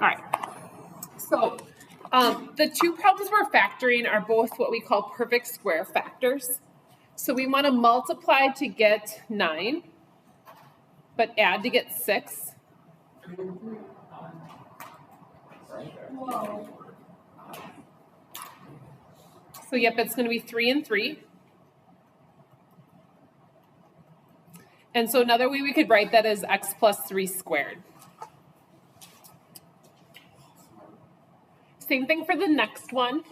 right. So the two problems we're factoring are both what we call perfect square factors. So we want to multiply to get 9, but add to get 6. So yep, it's going to be 3 and 3. And so another way we could write that is x plus 3 squared. Same thing for the next one.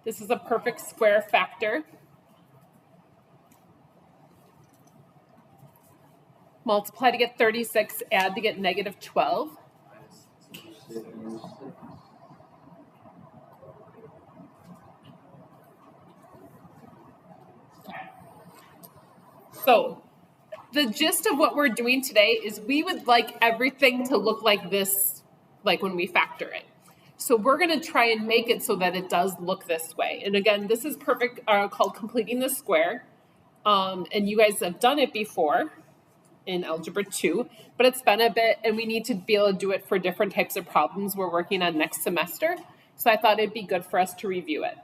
This is a perfect square factor. Multiply to get 36, add to get negative 12. So the gist of what we're doing today is we would like everything to look like this, like when we factor it. So we're going to try and make it so that it does look this way. And again, this is perfect, called completing the square. And you guys have done it before in Algebra 2, but it's been a bit, and we need to be able to do it for different types of problems we're working on next semester. So I thought it'd be good for us to review it.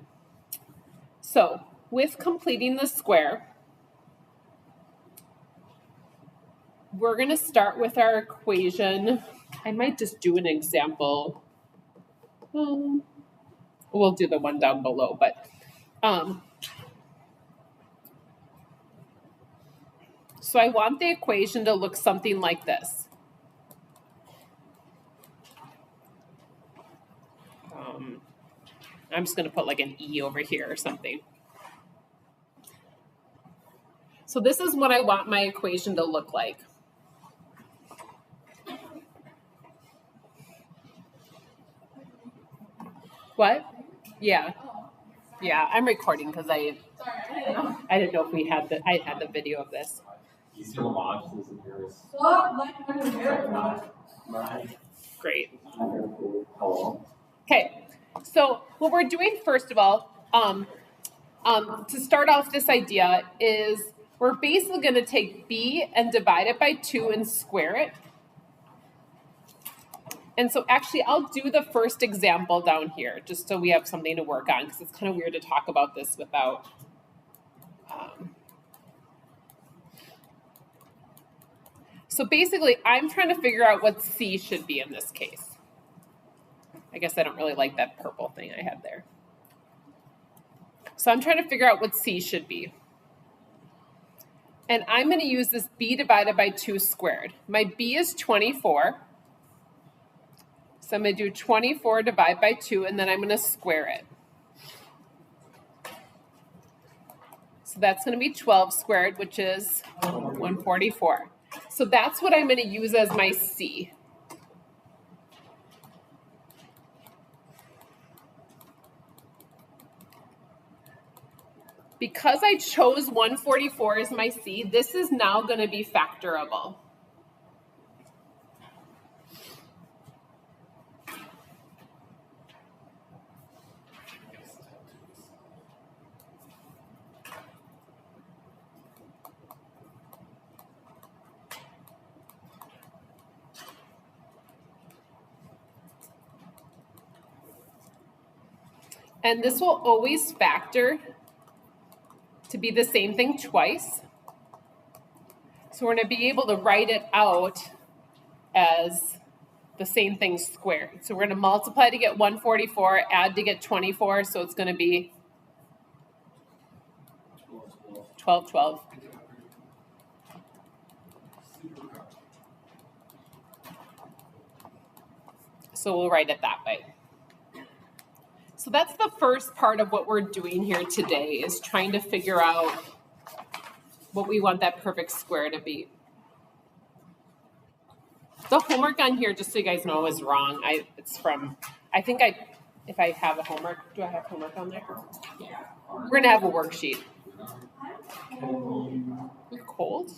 So with completing the square, we're going to start with our equation. I might just do an example. We'll do the one down below, but so I want the equation to look something like this. I'm just going to put like an E over here or something. So this is what I want my equation to look like. What? Yeah. Yeah, I'm recording because I didn't know if we had I had the video of this. He's gonna watch this in yours. Great. Okay, so what we're doing first of all, to start off this idea is we're basically going to take b and divide it by 2 and square it. And so actually I'll do the first example down here just so we have something to work on because it's kind of weird to talk about this without so basically I'm trying to figure out what C should be in this case. I guess I don't really like that purple thing I had there. So I'm trying to figure out what C should be. And I'm going to use this b divided by 2 squared. My b is 24. So I'm going to do 24 divided by 2, and then I'm going to square it. So that's going to be 12 squared, which is 144. So that's what I'm going to use as my C. Because I chose 144 as my C, this is now going to be factorable. And this will always factor to be the same thing twice. So we're going to be able to write it out as the same thing squared. So we're going to multiply to get 144, add to get 24, so it's going to be 12, 12. So we'll write it that way. So that's the first part of what we're doing here today, is trying to figure out what we want that perfect square to be. The homework on here, just so you guys know, is wrong. If I have a homework, do I have homework on there? Yeah. We're going to have a worksheet. You're cold?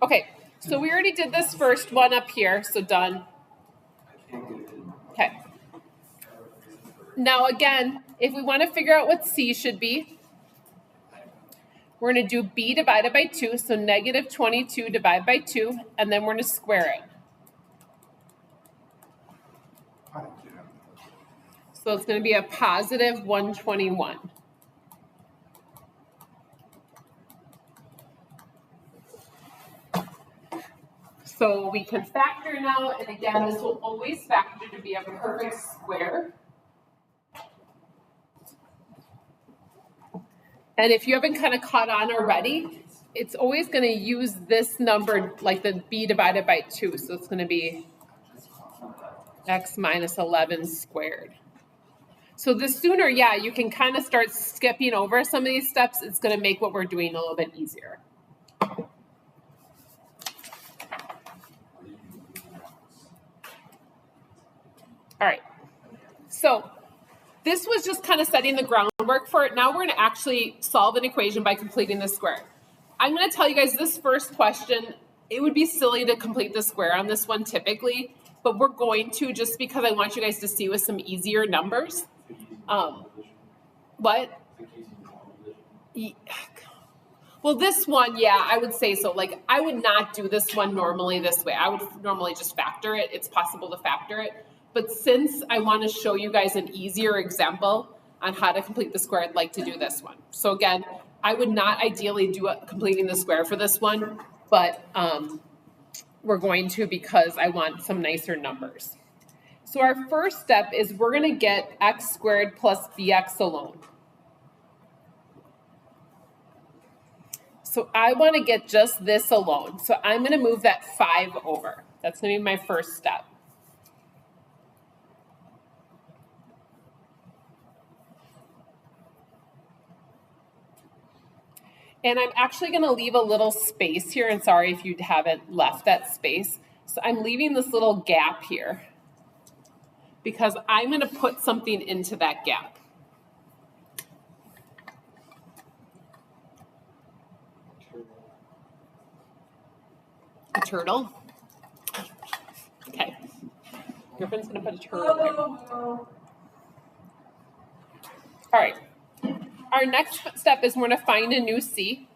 Okay, so we already did this first one up here, so done. Okay. Now again, if we want to figure out what C should be, we're going to do b divided by 2, so negative 22 divided by 2, and then we're going to square it. So it's going to be a positive 121. So we can factor now, and again, this will always factor to be a perfect square. And if you haven't kind of caught on already, it's always going to use this number, like the b divided by 2. So it's going to be x minus 11 squared. So the sooner, yeah, you can kind of start skipping over some of these steps, it's going to make what we're doing a little bit easier. All right, so this was just kind of setting the groundwork for it. Now we're going to actually solve an equation by completing the square. I'm going to tell you guys this first question, it would be silly to complete the square on this one typically, but we're going to just because I want you guys to see with some easier numbers. What? Well, this one, yeah, I would say so. Like, I would not do this one normally this way. I would normally just factor it. It's possible to factor it. But since I want to show you guys an easier example on how to complete the square, I'd like to do this one. So again, I would not ideally do completing the square for this one, but we're going to because I want some nicer numbers. So our first step is we're going to get x squared plus bx alone. So I want to get just this alone. So I'm going to move that 5 over. That's going to be my first step. And I'm actually going to leave a little space here, and sorry if you haven't left that space. So I'm leaving this little gap here because I'm going to put something into that gap. A turtle? Okay. Griffin's going to put a turtle there. All right. Our next step is we're going to find a new C.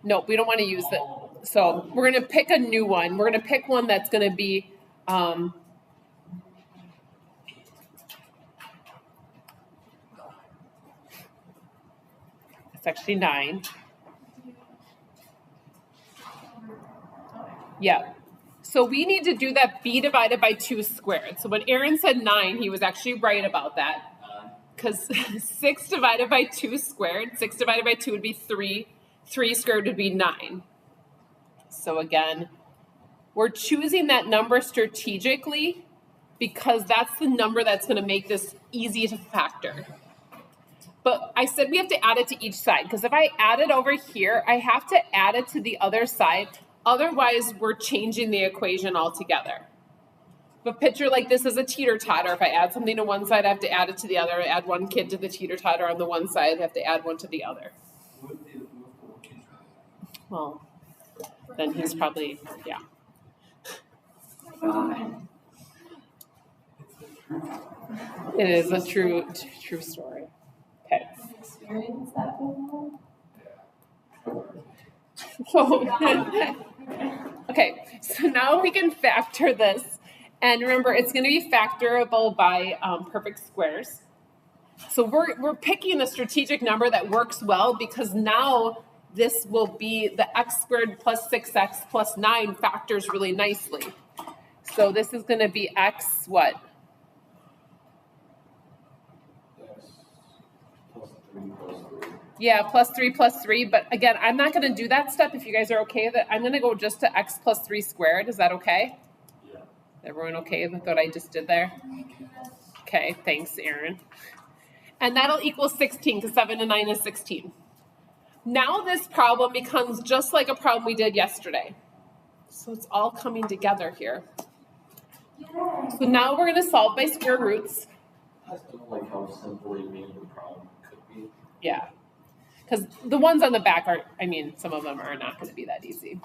Nope, we don't want to use it. So we're going to pick a new one. We're going to pick one that's going to be it's actually 9. Yeah. So we need to do that b divided by 2 squared. So when Aaron said 9, he was actually right about that. Because 6 divided by 2 squared, 6 divided by 2 would be 3. 3 squared would be 9. So again, we're choosing that number strategically because that's the number that's going to make this easy to factor. But I said we have to add it to each side because if I add it over here, I have to add it to the other side. Otherwise, we're changing the equation altogether. But picture like this as a teeter-totter. If I add something to one side, I have to add it to the other. Add one kid to the teeter-totter on the one side, I have to add one to the other. Well, then he's probably, yeah. It is a true story. Okay. Experience that before? Whoa. Okay, so now we can factor this. And remember, it's going to be factorable by perfect squares. So we're picking a strategic number that works well because now this will be the x squared plus 6x plus 9 factors really nicely. So this is going to be x what? Yeah, plus 3, but again, I'm not going to do that step if you guys are okay with it. I'm going to go just to x plus 3 squared. Is that okay? Yeah. Everyone okay with what I just did there? Okay, thanks, Aaron. And that'll equal 16 because 7 and 9 is 16. Now this problem becomes just like a problem we did yesterday. So it's all coming together here. So now we're going to solve by square roots. I don't like how simple you made the problem could be. Yeah. Because the ones on the back are, I mean, some of them are not going to be that easy.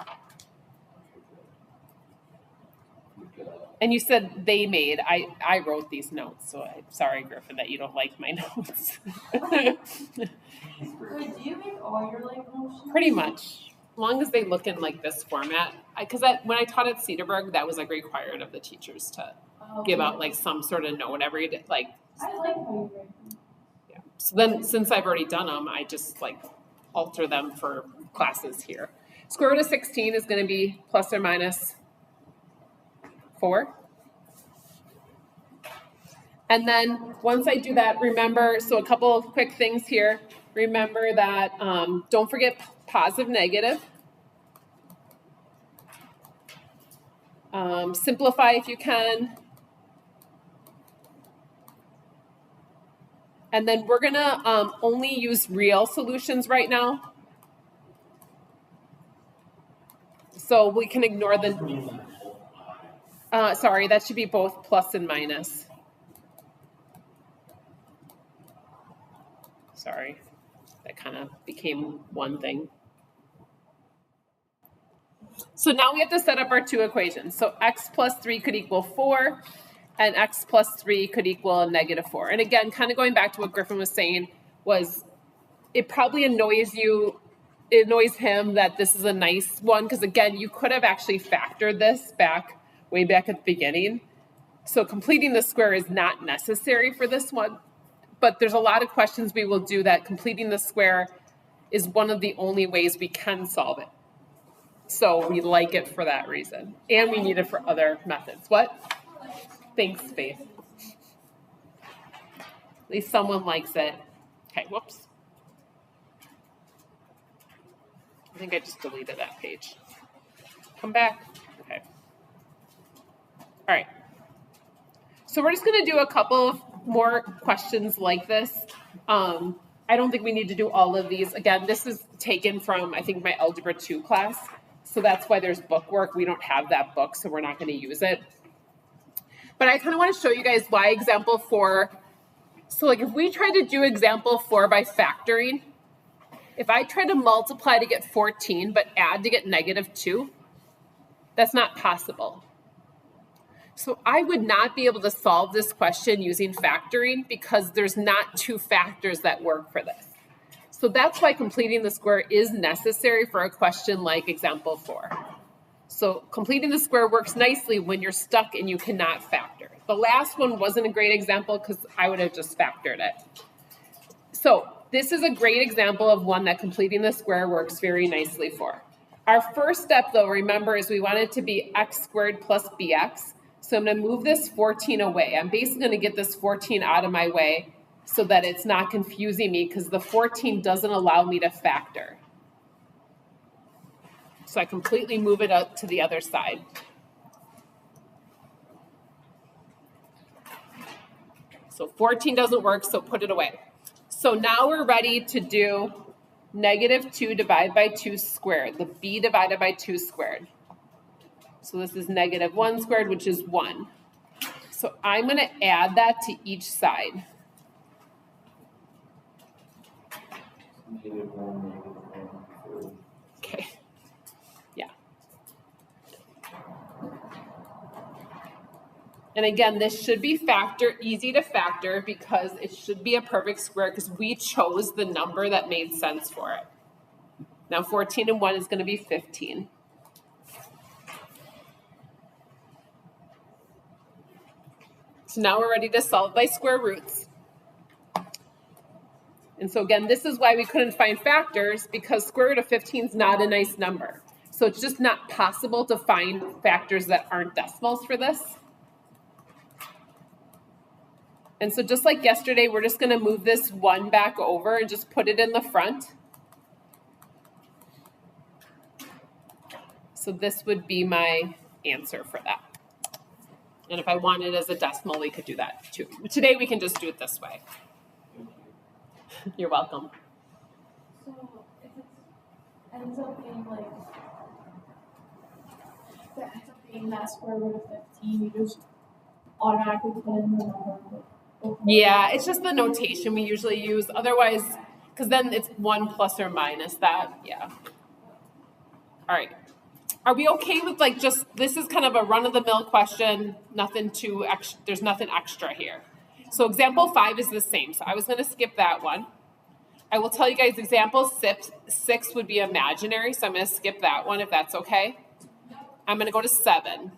And you said they made, I wrote these notes, so I'm sorry, Griffin, that you don't like my notes. Wait, do you make all your like motions? Pretty much. As long as they look in like this format, because when I taught at Cedarburg, that was like required of the teachers to give out like some sort of note every day. Like, I like how you write them. yeah. So then, since I've already done them, I just like alter them for classes here. Square root of 16 is going to be plus or minus 4. And then once I do that, remember, so a couple of quick things here. Remember that, don't forget positive, negative. Simplify if you can. And then we're gonna only use real solutions right now. So we can ignore the, sorry, that should be both plus and minus. Sorry, that kind of became one thing. So now we have to set up our two equations. So x plus 3 could equal 4, and x plus 3 could equal a negative 4. And again, kind of going back to what Griffin was saying, was it probably annoys you, it annoys him that this is a nice one, because again, you could have actually factored this way back at the beginning. So completing the square is not necessary for this one, but there's a lot of questions we will do that completing the square is one of the only ways we can solve it. So we like it for that reason. And we need it for other methods. What? Thanks, Faith. At least someone likes it. Okay, whoops. I think I just deleted that page. Come back. Okay. All right. So we're just going to do a couple of more questions like this. I don't think we need to do all of these. Again, this is taken from, I think, my Algebra 2 class. So that's why there's book work. We don't have that book, so we're not going to use it. But I kind of want to show you guys why example 4. So like if we try to do example 4 by factoring, if I try to multiply to get 14 but add to get negative 2, that's not possible. So I would not be able to solve this question using factoring because there's not two factors that work for this. So that's why completing the square is necessary for a question like example 4. So completing the square works nicely when you're stuck and you cannot factor. The last one wasn't a great example because I would have just factored it. So this is a great example of one that completing the square works very nicely for. Our first step though, remember, is we want it to be x squared plus bx. So I'm going to move this 14 away. I'm basically going to get this 14 out of my way so that it's not confusing me because the 14 doesn't allow me to factor. So I completely move it out to the other side. So 14 doesn't work, so put it away. So now we're ready to do negative 2 divided by 2 squared, the b divided by 2 squared. So this is negative 1 squared, which is 1. So I'm going to add that to each side. Okay. Yeah. And again, this should be easy to factor because it should be a perfect square because we chose the number that made sense for it. Now 14 and 1 is going to be 15. So now we're ready to solve by square roots. And so again, this is why we couldn't find factors because square root of 15 is not a nice number. So it's just not possible to find factors that aren't decimals for this. And so just like yesterday, we're just going to move this 1 back over and just put it in the front. So this would be my answer for that. And if I wanted it as a decimal, we could do that too. Today, we can just do it this way. You're welcome. So if it ends up being like, if it ends up being that square root of 15, you just automatically put in the number. Yeah, it's just the notation we usually use. Otherwise, because then it's 1 plus or minus that. Yeah. All right. Are we okay with like just, this is kind of a run-of-the-mill question, nothing too extra, there's nothing extra here. So example 5 is the same. So I was going to skip that one. I will tell you guys examples. 6 would be imaginary, so I'm going to skip that one if that's okay. I'm going to go to 7.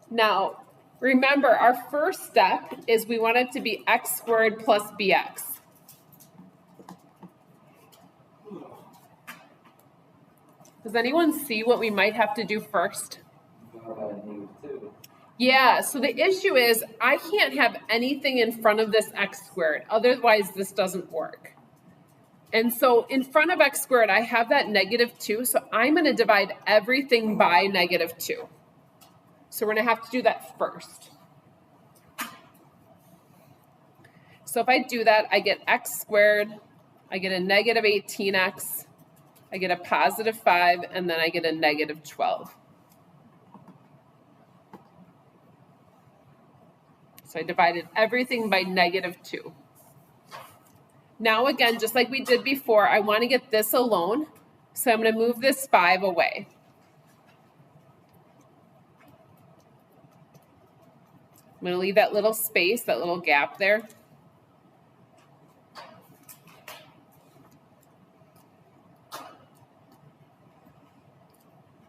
Now, remember, our first step is we want it to be x squared plus bx. Does anyone see what we might have to do first? Yeah, so the issue is I can't have anything in front of this x squared, otherwise this doesn't work. And so in front of x squared, I have that -2, so I'm going to divide everything by -2. So we're going to have to do that first. So if I do that, I get x squared, I get a -18x, I get a +5, and then I get a -12. So I divided everything by -2. Now again, just like we did before, I want to get this alone. So I'm going to move this 5 away. I'm going to leave that little space, that little gap there.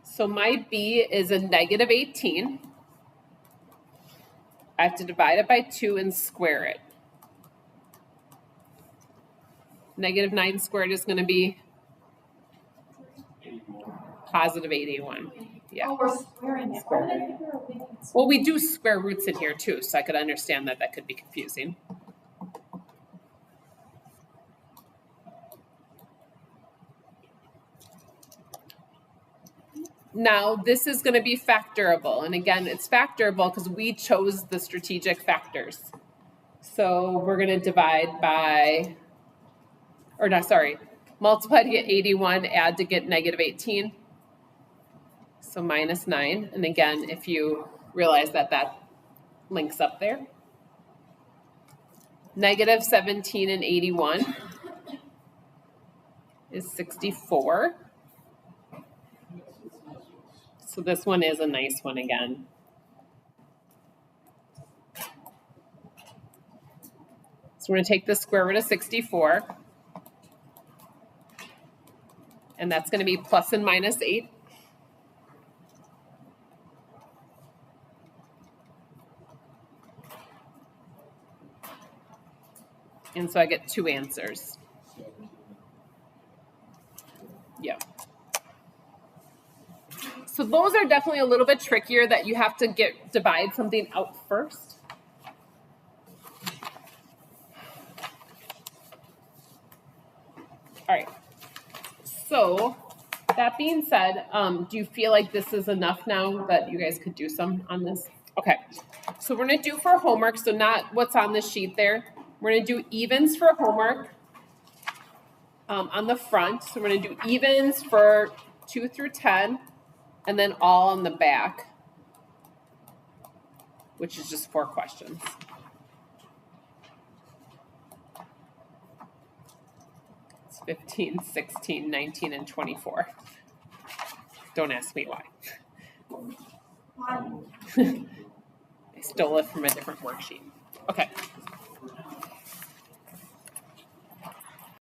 So my b is a -18. I have to divide it by 2 and square it. -9 squared is going to be +81. Yeah. Oh, we're squaring it. Why did I think we were making it Well, we do square roots in here too, so I could understand that could be confusing. Now, this is going to be factorable. And again, it's factorable because we chose the strategic factors. So we're going to divide by, or no, sorry, multiply to get 81, add to get -18. So -9. And again, if you realize that that links up there. -17 and 81 is 64. So this one is a nice one again. So we're going to take the square root of 64. And that's going to be plus and minus 8. And so I get 2 answers. Yeah. So those are definitely a little bit trickier that you have to divide something out first. All right. So that being said, do you feel like this is enough now that you guys could do some on this? Okay. So we're going to do for homework, so not what's on the sheet there. We're going to do evens for homework on the front. So we're going to do evens for 2 through 10. And then all on the back, which is just 4 questions. It's 15, 16, 19, and 24. Don't ask me why. I stole it from a different worksheet. Okay.